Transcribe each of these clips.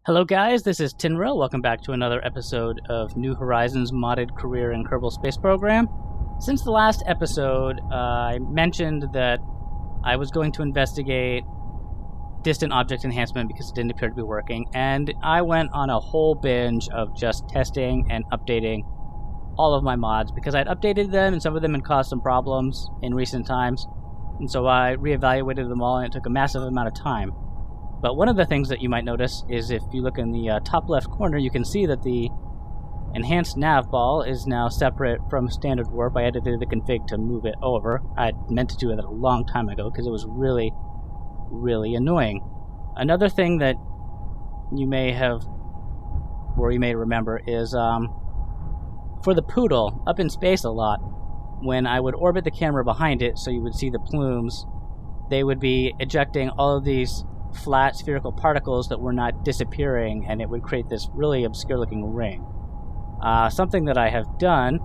Hello guys, this is Tynrael. Welcome back to another episode of New Horizons Modded Career in Kerbal Space Program. Since the last episode, I mentioned that I was going to investigate distant object enhancement because it didn't appear to be working, and I went on a whole binge of just testing and updating all of my mods because I'd updated them and some of them had caused some problems in recent times, and so I reevaluated them all and it took a massive amount of time. But one of the things that you might notice is if you look in the top left corner, you can see that the enhanced nav ball is now separate from standard warp. I edited the config to move it over. I meant to do it a long time ago because it was really, really annoying. Another thing that you may have, or you may remember, is for the Poodle, up in space a lot, when I would orbit the camera behind it so you would see the plumes, they would be ejecting all of these flat spherical particles that were not disappearing, and it would create this really obscure looking ring. Something that I have done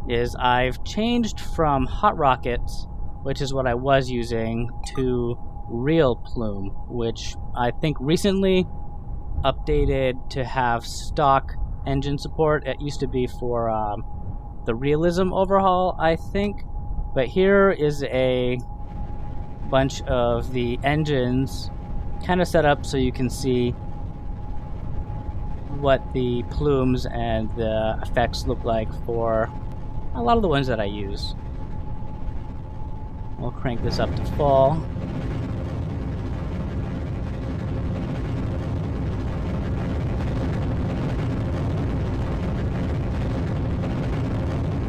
is I've changed from hot rockets, which is what I was using, to real plume, which I think recently updated to have stock engine support. It used to be for the realism overhaul, I think, but here is a bunch of the engines kind of set up so you can see what the plumes and the effects look like for a lot of the ones that I use. We'll crank this up to full.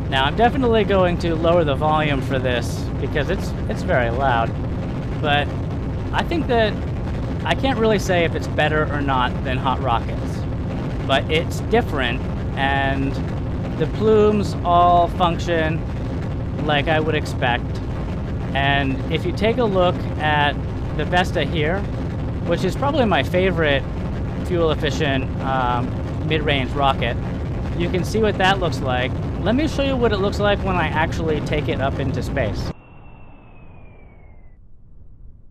Now I'm definitely going to lower the volume for this because it's very loud, but I think that I can't really say if it's better or not than hot rockets, but it's different, and the plumes all function like I would expect. And if you take a look at the Vesta here, which is probably my favorite fuel-efficient mid-range rocket, you can see what that looks like. Let me show you what it looks like when I actually take it up into space.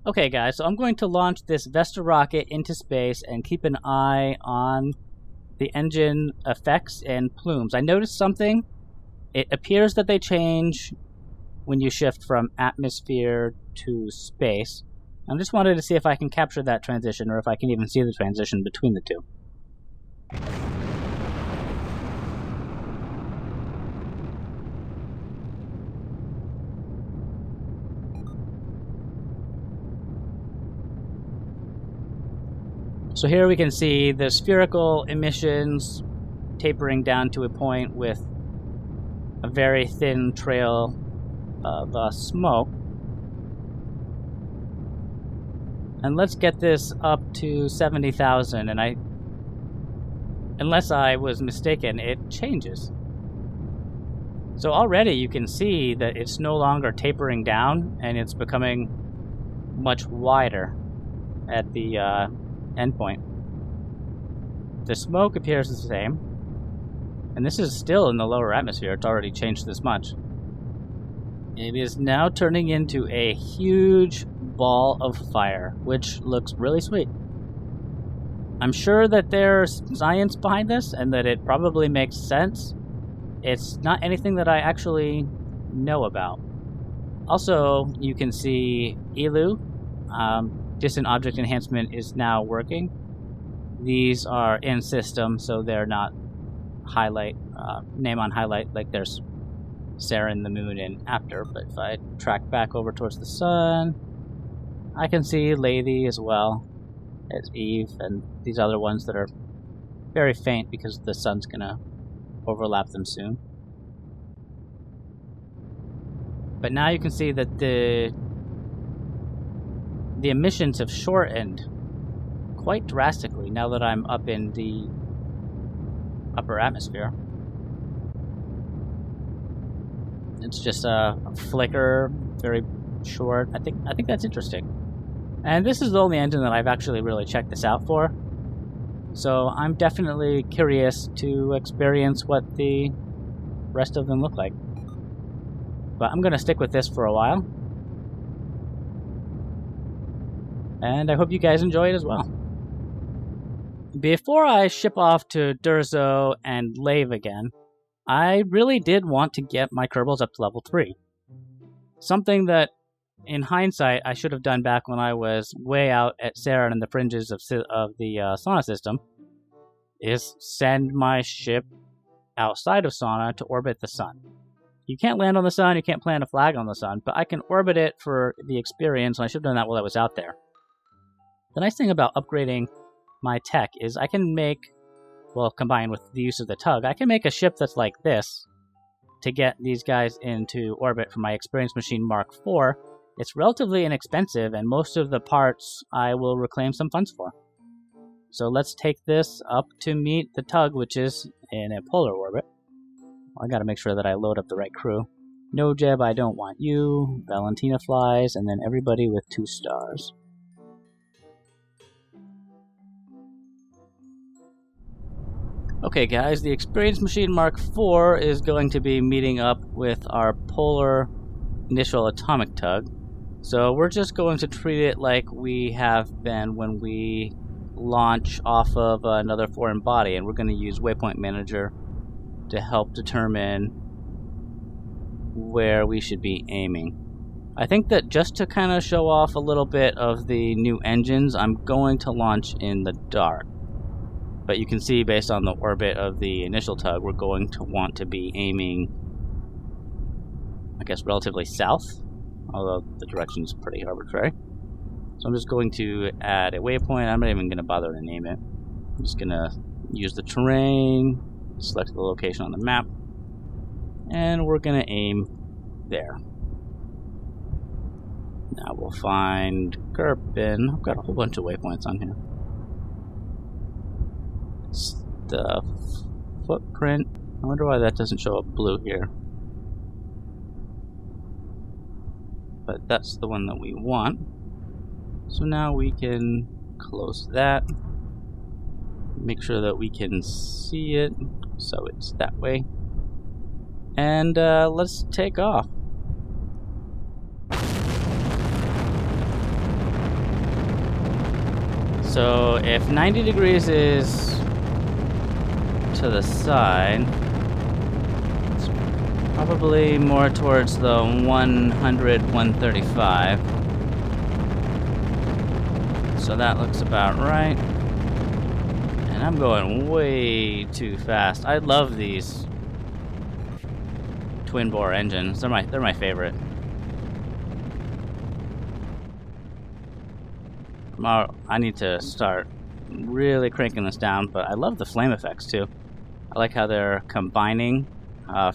Okay guys, so I'm going to launch this Vesta rocket into space and keep an eye on the engine effects and plumes. I noticed something. It appears that they change when you shift from atmosphere to space. I just wanted to see if I can capture that transition, or if I can even see the transition between the two. So here we can see the spherical emissions tapering down to a point with a very thin trail of smoke. And let's get this up to 70,000, and unless I was mistaken, it changes. So already you can see that it's no longer tapering down, and it's becoming much wider at the endpoint. The smoke appears the same, and this is still in the lower atmosphere. It's already changed this much. It is now turning into a huge ball of fire, which looks really sweet. I'm sure that there's science behind this and that it probably makes sense. It's not anything that I actually know about. Also, you can see ELU. Distant object enhancement is now working. These are in system, so they're not highlight, name on highlight like there's Saren, the moon, and Apter. But if I track back over towards the sun, I can see Lady as well as Eve, and these other ones that are very faint because the sun's gonna overlap them soon. But now you can see that the emissions have shortened quite drastically now that I'm up in the upper atmosphere. It's just a flicker, very short. I think that's interesting. And this is the only engine that I've actually really checked this out for. So I'm definitely curious to experience what the rest of them look like. But I'm going to stick with this for a while. And I hope you guys enjoy it as well. before I ship off to Durzo and Lave again, I really did want to get my Kerbals up to level 3. Something that, in hindsight, I should have done back when I was way out at Saren in the fringes of the Sauna system, is send my ship outside of Sauna to orbit the sun. You can't land on the sun, you can't plant a flag on the sun, but I can orbit it for the experience, and I should have done that while I was out there. The nice thing about upgrading my tech is I can make, well, combined with the use of the tug, I can make a ship that's like this to get these guys into orbit for my Experience Machine Mark IV. It's relatively inexpensive, and most of the parts I will reclaim some funds for. So let's take this up to meet the tug, which is in a polar orbit. I gotta make sure that I load up the right crew. No, Jeb, I don't want you. Valentina flies, and then everybody with 2 stars. Okay, guys, the Experience Machine Mark IV is going to be meeting up with our polar initial atomic tug. So we're just going to treat it like we have been when we launch off of another foreign body, and we're going to use Waypoint Manager to help determine where we should be aiming. I think that just to kind of show off a little bit of the new engines, I'm going to launch in the dark. But you can see based on the orbit of the initial tug, we're going to want to be aiming, I guess, relatively south, although the direction is pretty arbitrary. So I'm just going to add a waypoint. I'm not even going to bother to name it. I'm just going to use the terrain, select the location on the map, and we're going to aim there. Now we'll find Kerbal. I've got a whole bunch of waypoints on here. The footprint. I wonder why that doesn't show up blue here. But that's the one that we want. So now we can close that. Make sure that we can see it. So it's that way. And let's take off. So if 90 degrees is to the side, it's probably more towards the 100, 135. So that looks about right. And I'm going way too fast. I love these twin bore engines. They're my favorite. I need to start really cranking this down, but I love the flame effects too. I like how they're combining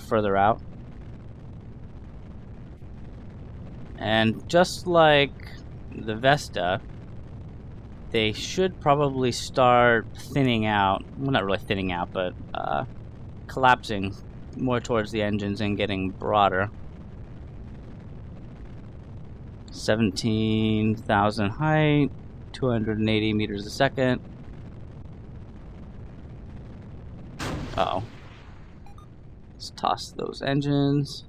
further out. And just like the Vesta, they should probably start thinning out. Well, not really thinning out, but collapsing more towards the engines and getting broader. 17,000 height, 280 meters a second. Uh-oh. Let's toss those engines.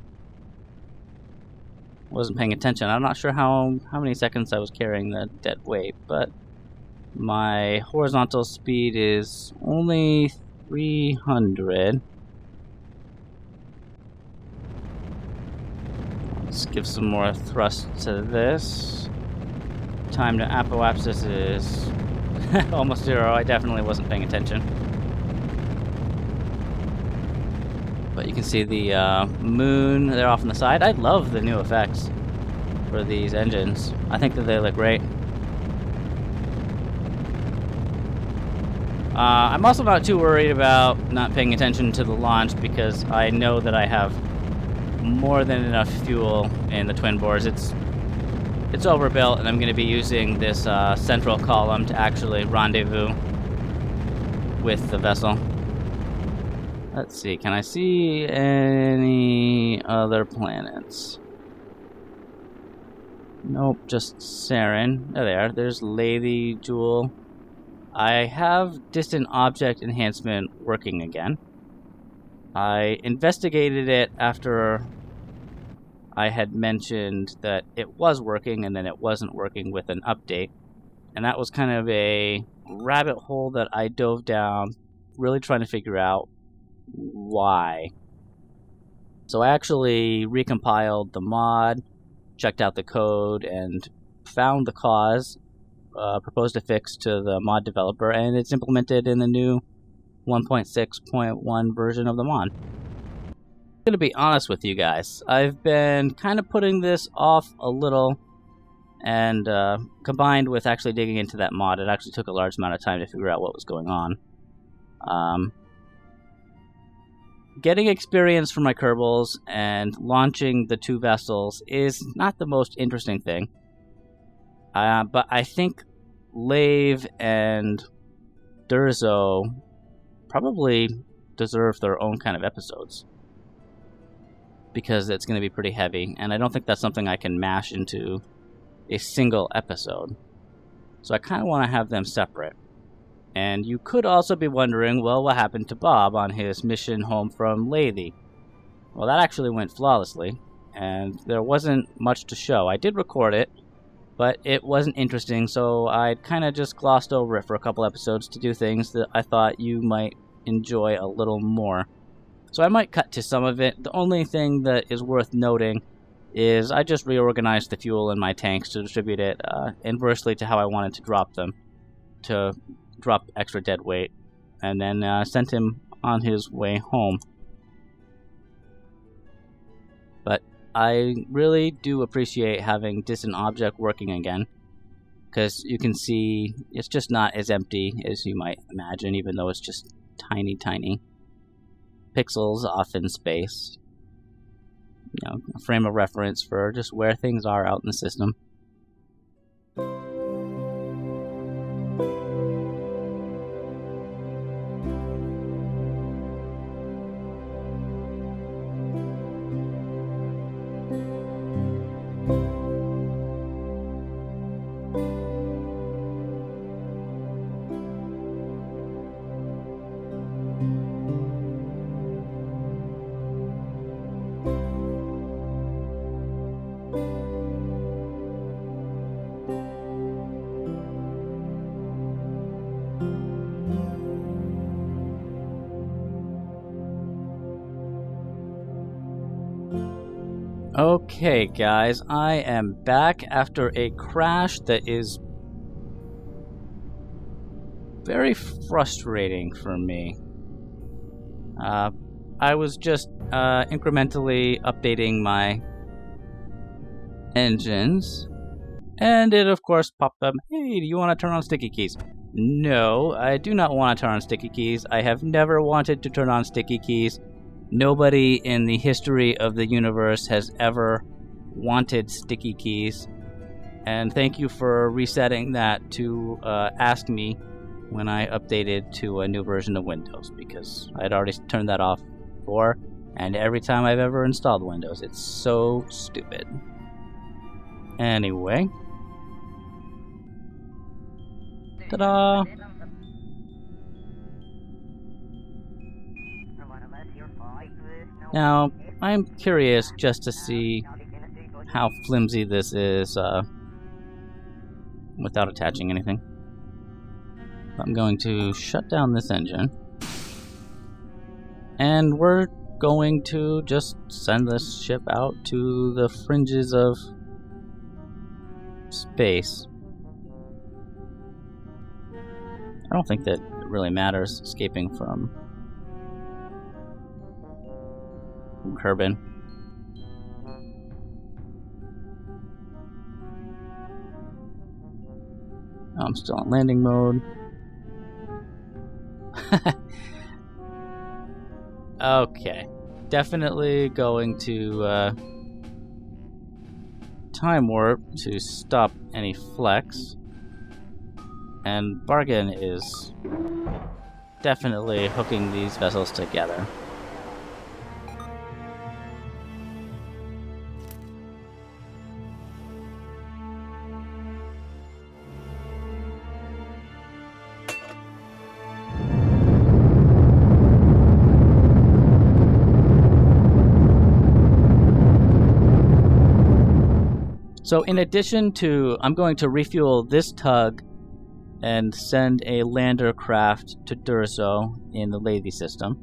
Wasn't paying attention. I'm not sure how many seconds I was carrying the dead weight, but my horizontal speed is only 300. Let's give some more thrust to this. Time to apoapsis is almost 0. I definitely wasn't paying attention. But you can see the moon there off on the side. I love the new effects for these engines. I think that they look great. I'm also not too worried about not paying attention to the launch because I know that I have more than enough fuel in the twin bores. It's overbuilt, and I'm going to be using this central column to actually rendezvous with the vessel. Let's see, can I see any other planets? Nope, just Saren. There they are. There's Lady Jewel. I have distant object enhancement working again. I investigated it after I had mentioned that it was working and then it wasn't working with an update. And that was kind of a rabbit hole that I dove down, really trying to figure out why. So I actually recompiled the mod, checked out the code, and found the cause, proposed a fix to the mod developer, and it's implemented in the new 1.6.1 version of the mod. I'm going to be honest with you guys. I've been kind of putting this off a little, and combined with actually digging into that mod, it actually took a large amount of time to figure out what was going on. Getting experience for my Kerbals and launching the 2 vessels is not the most interesting thing. But I think Lave and Durzo probably deserve their own kind of episodes, because it's going to be pretty heavy, and I don't think that's something I can mash into a single episode. So I kind of want to have them separate. And you could also be wondering, well, what happened to Bob on his mission home from Lathy? Well, that actually went flawlessly, and there wasn't much to show. I did record it, but it wasn't interesting, so I kind of just glossed over it for a couple episodes to do things that I thought you might enjoy a little more. So I might cut to some of it. The only thing that is worth noting is I just reorganized the fuel in my tanks to distribute it inversely to how I wanted to drop them, to drop extra dead weight, and then sent him on his way home. But I really do appreciate having Distant Object working again, because you can see it's just not as empty as you might imagine, even though it's just tiny pixels off in space. You know, a frame of reference for just where things are out in the system. Okay, guys, I am back after a crash that is very frustrating for me. I was just incrementally updating my engines, and it of course popped up, hey, do you want to turn on sticky keys? No, I do not want to turn on sticky keys. I have never wanted to turn on sticky keys. Nobody in the history of the universe has ever wanted sticky keys. And thank you for resetting that to ask me when I updated to a new version of Windows, because I'd already turned that off before, and every time I've ever installed Windows, it's so stupid. Anyway. Ta-da! Now, I'm curious just to see how flimsy this is without attaching anything. I'm going to shut down this engine, and we're going to just send this ship out to the fringes of space. I don't think that it really matters escaping from Kerbin. I'm still on landing mode. Okay. Definitely going to time warp to stop any flex. And Bargain is definitely hooking these vessels together. So in addition to, I'm going to refuel this tug and send a lander craft to Durso in the Levy system.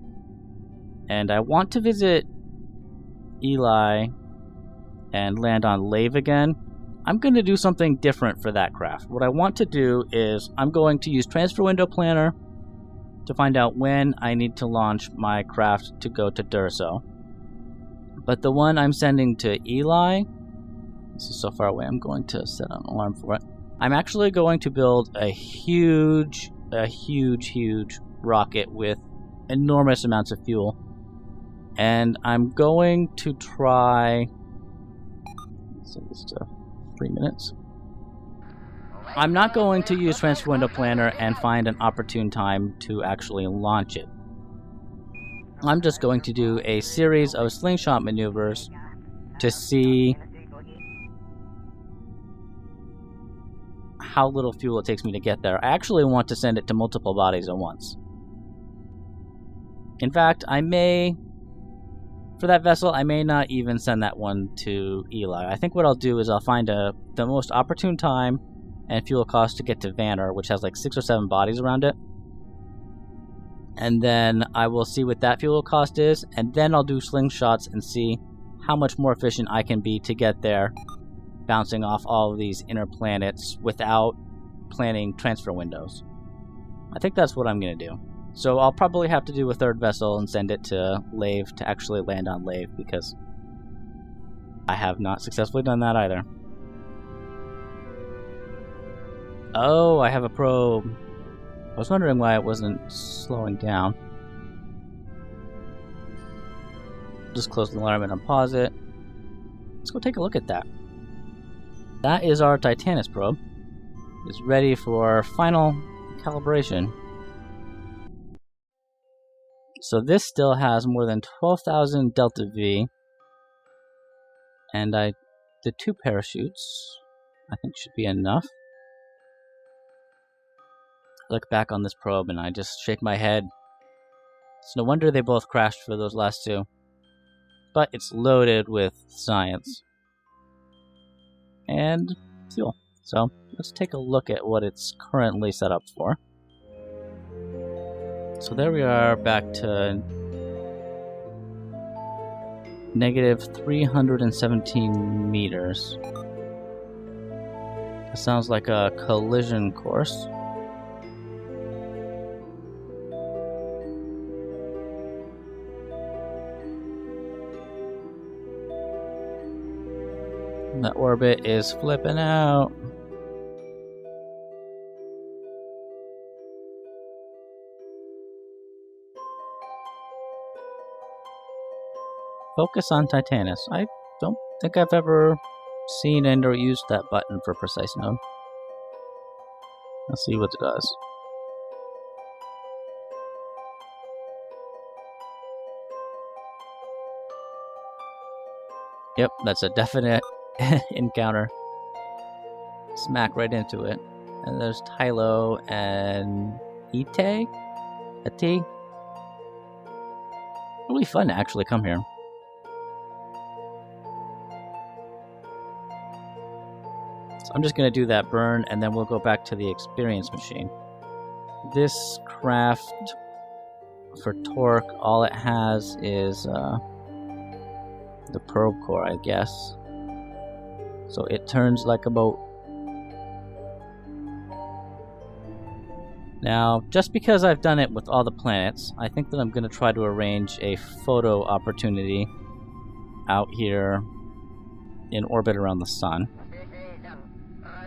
And I want to visit Eli and land on Lave again. I'm going to do something different for that craft. What I want to do is I'm going to use Transfer Window Planner to find out when I need to launch my craft to go to Durso. But the one I'm sending to Eli, this is so far away, I'm going to set an alarm for it. I'm actually going to build a huge rocket with enormous amounts of fuel. And I'm going to try... set this to 3 minutes. I'm not going to use Transfer Window Planner and find an opportune time to actually launch it. I'm just going to do a series of slingshot maneuvers to see how little fuel it takes me to get there. I actually want to send it to multiple bodies at once. In fact, I may, for that vessel, I may not even send that one to Eli. I think what I'll do is I'll find the most opportune time and fuel cost to get to Vanner, which has like 6 or 7 bodies around it. And then I will see what that fuel cost is, and then I'll do slingshots and see how much more efficient I can be to get there, bouncing off all of these inner planets without planning transfer windows. I think that's what I'm going to do. So I'll probably have to do a third vessel and send it to Lave to actually land on Lave, because I have not successfully done that either. Oh, I have a probe. I was wondering why it wasn't slowing down. Just close the alarm and unpause it. Let's go take a look at that. That is our Titanus probe. It's ready for final calibration. So this still has more than 12,000 delta V. And the 2 parachutes, I think, should be enough. Look back on this probe and I just shake my head. It's no wonder they both crashed for those last 2. But it's loaded with science and fuel. So let's take a look at what it's currently set up for. So there we are, back to negative 317 meters. That sounds like a collision course. The orbit is flipping out. Focus on Titanus. I don't think I've ever seen and or used that button for precise node. Let's see what it does. Yep, that's a definite encounter. Smack right into it. And there's Tylo and Ite? Ati? It'll be fun to actually come here. So I'm just going to do that burn, and then we'll go back to the experience machine. This craft, for torque, all it has is the probe core, I guess. So it turns like a boat. Now, just because I've done it with all the planets, I think that I'm going to try to arrange a photo opportunity out here in orbit around the sun.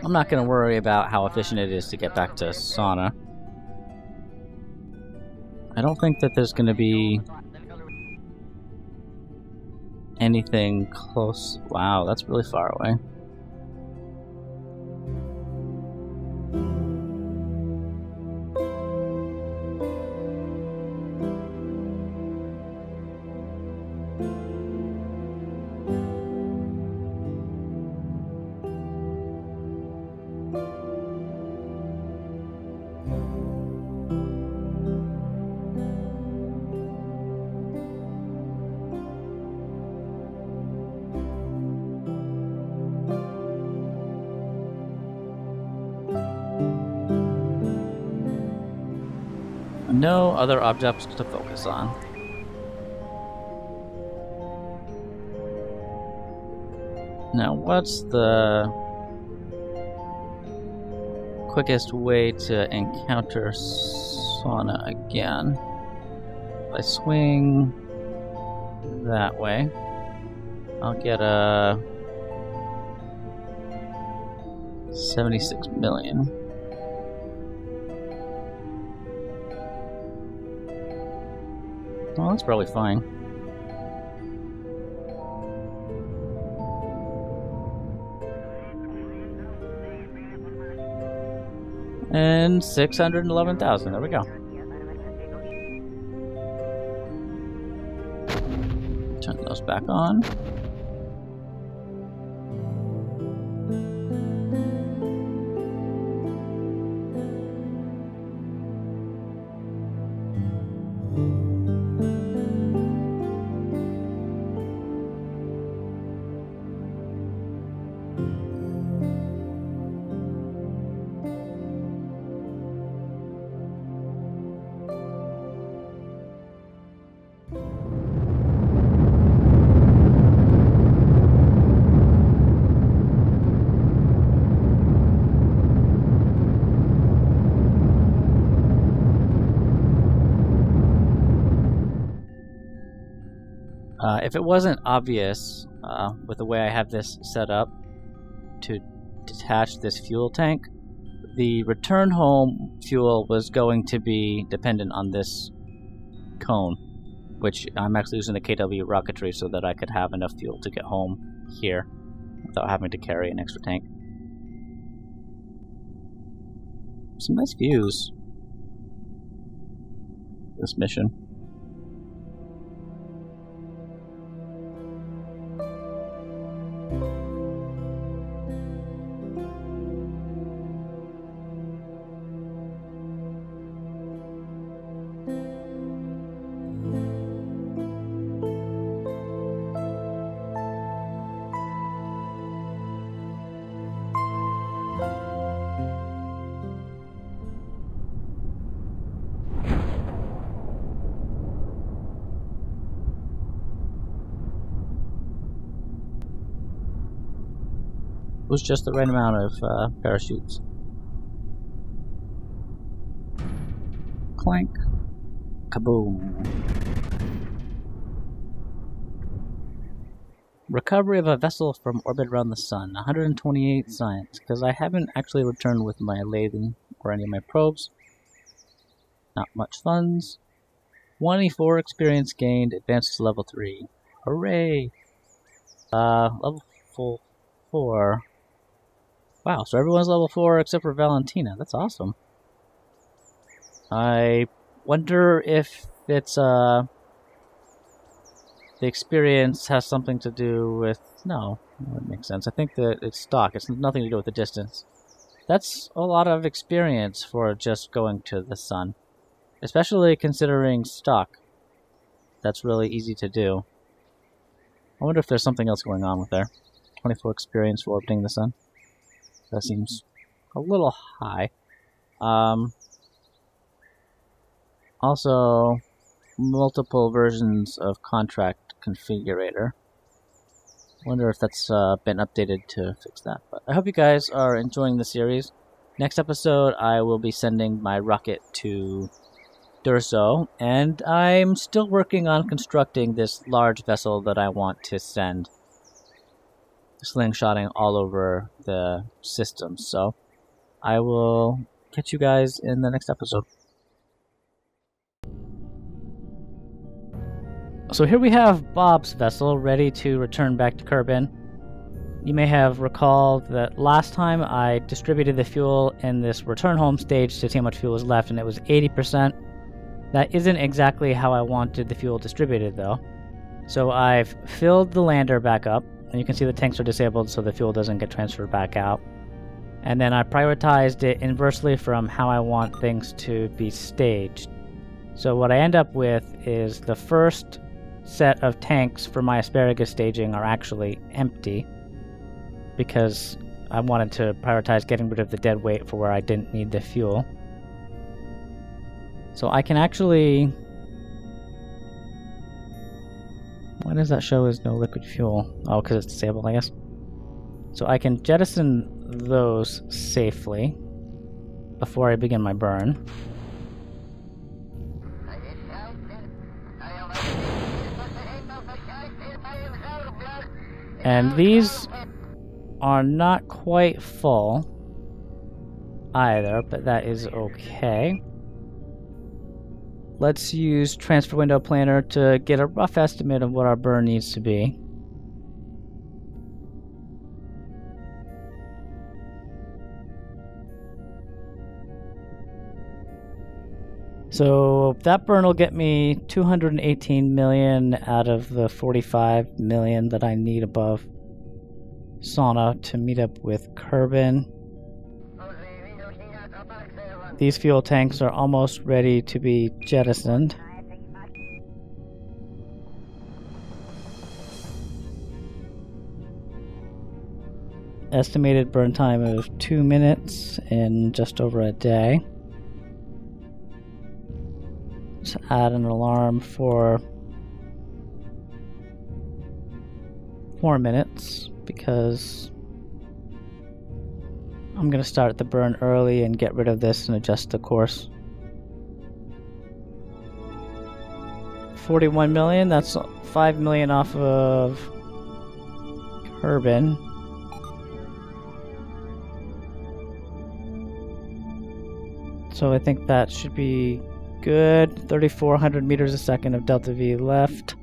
I'm not going to worry about how efficient it is to get back to Sauna. I don't think that there's going to be anything close. Wow, that's really far away. no other objects to focus on. Now, what's the quickest way to encounter sauna again? If I swing that way, I'll get a 76 million. Well, that's probably fine. And 611,000. There we go. Turn those back on. If it wasn't obvious, with the way I have this set up to detach this fuel tank, the return home fuel was going to be dependent on this cone, which I'm actually using the KW rocketry so that I could have enough fuel to get home here without having to carry an extra tank. Some nice views. This mission. Was just the right amount of parachutes. Clank. Kaboom. Recovery of a vessel from orbit around the sun. 128 science, because I haven't actually returned with my lathing or any of my probes. Not much funds. 24 experience gained, advanced to level 3. Hooray! Level 4. Wow, so everyone's level 4 except for Valentina. That's awesome. I wonder if it's, the experience has something to do with... No, that makes sense. I think that it's stock. It's nothing to do with the distance. That's a lot of experience for just going to the sun. Especially considering stock. That's really easy to do. I wonder if there's something else going on with there. 24 experience for orbiting the sun. That seems a little high. Also, multiple versions of contract configurator. Wonder if that's been updated to fix that. But I hope you guys are enjoying the series. Next episode, I will be sending my rocket to Durso, and I'm still working on constructing this large vessel that I want to send. Slingshotting all over the system. So I will catch you guys in the next episode. So here we have Bob's vessel ready to return back to Kerbin. You may have recalled that last time I distributed the fuel in this return home stage to see how much fuel was left, and it was 80%. That isn't exactly how I wanted the fuel distributed though. So I've filled the lander back up. And you can see the tanks are disabled so the fuel doesn't get transferred back out. And then I prioritized it inversely from how I want things to be staged. So what I end up with is the first set of tanks for my asparagus staging are actually empty because I wanted to prioritize getting rid of the dead weight for where I didn't need the fuel. So I can actually... Why does that show as no liquid fuel? Oh, because it's disabled, I guess. So I can jettison those safely before I begin my burn. And these are not quite full either, but that is okay. Let's use Transfer Window Planner to get a rough estimate of what our burn needs to be. So that burn will get me 218 million out of the 45 million that I need above sauna to meet up with Kerbin. These fuel tanks are almost ready to be jettisoned. Estimated burn time of 2 minutes in just over a day. Let's add an alarm for 4 minutes because I'm going to start the burn early and get rid of this and adjust the course. 41 million, that's 5 million off of Kerbin. So I think that should be good. 3,400 meters a second of delta V left.